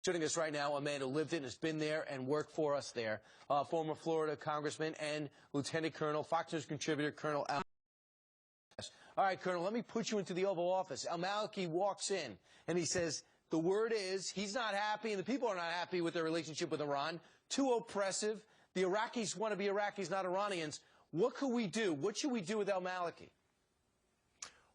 Joining us right now, a man who lived it and has been there and worked for us there, former Florida Congressman and Lieutenant Colonel, Fox News contributor, Colonel Al. All right, Colonel, let me put you into the Oval Office. Al-Maliki walks in and he says, the word is he's not happy and the people are not happy with their relationship with Iran. Too oppressive. The Iraqis want to be Iraqis, not Iranians. What could we do? What should we do with Al-Maliki?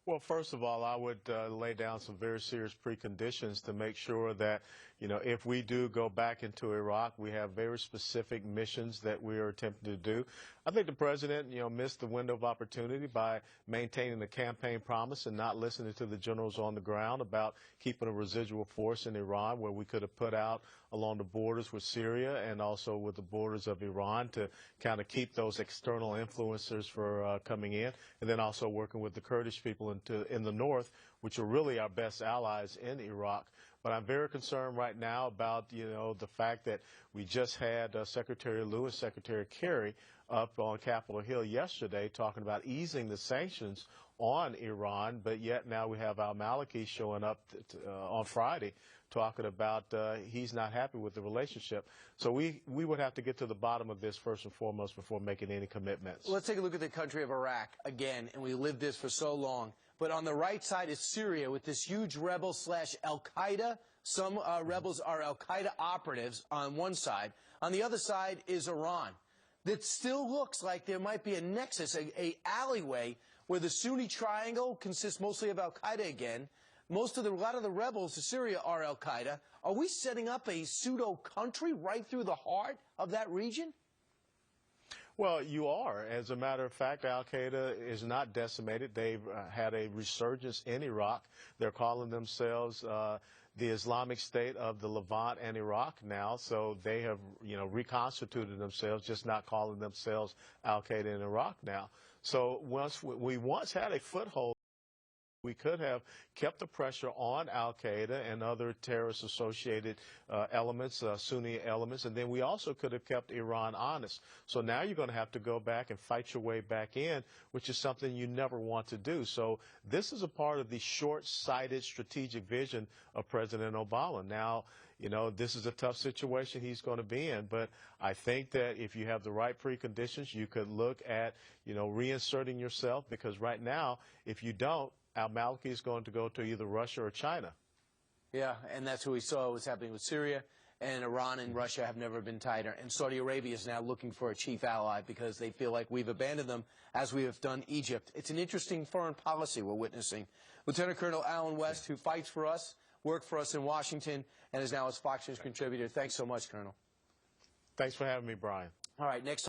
Well, first of all, I would lay down some very serious preconditions to make sure that, if we do go back into Iraq, we have very specific missions that we are attempting to do. I think the president, missed the window of opportunity by maintaining the campaign promise and not listening to the generals on the ground about keeping a residual force in Iran, where we could have put out along the borders with Syria and also with the borders of Iran to kind of keep those external influencers for coming in, and then also working with the Kurdish people in the north, which are really our best allies in Iraq. But I'm very concerned right now about, the fact that we just had Secretary Lew and Secretary Kerry up on Capitol Hill yesterday talking about easing the sanctions on Iran, but yet now we have Al-Maliki showing up on Friday talking about he's not happy with the relationship. So we would have to get to the bottom of this first and foremost before making any commitments. Let's take a look at the country of Iraq again, and we lived this for so long. But on the right side is Syria with this huge rebel/Al-Qaeda. Some rebels are Al-Qaeda operatives on one side. On the other side is Iran. That still looks like there might be a nexus, a alleyway, where the Sunni triangle consists mostly of Al-Qaeda again. A lot of the rebels in Syria are Al-Qaeda. Are we setting up a pseudo-country right through the heart of that region? Well, you are. As a matter of fact, Al-Qaeda is not decimated. They've had a resurgence in Iraq. They're calling themselves the Islamic State of the Levant and Iraq now. So they have, reconstituted themselves, just not calling themselves Al-Qaeda in Iraq now. So we once had a foothold. We could have kept the pressure on Al-Qaeda and other terrorist-associated elements, Sunni elements, and then we also could have kept Iran honest. So now you're going to have to go back and fight your way back in, which is something you never want to do. So this is a part of the short-sighted strategic vision of President Obama. Now, this is a tough situation he's going to be in, but I think that if you have the right preconditions, you could look at, reinserting yourself, because right now, if you don't, Al-Maliki is going to go to either Russia or China. Yeah, and that's what we saw was happening with Syria, and Iran and Russia have never been tighter. And Saudi Arabia is now looking for a chief ally because they feel like we've abandoned them as we have done Egypt. It's an interesting foreign policy we're witnessing. Lieutenant Colonel Alan West, who fights for us, worked for us in Washington, and is now a Fox News contributor. Thanks so much, Colonel. Thanks for having me, Brian. All right, next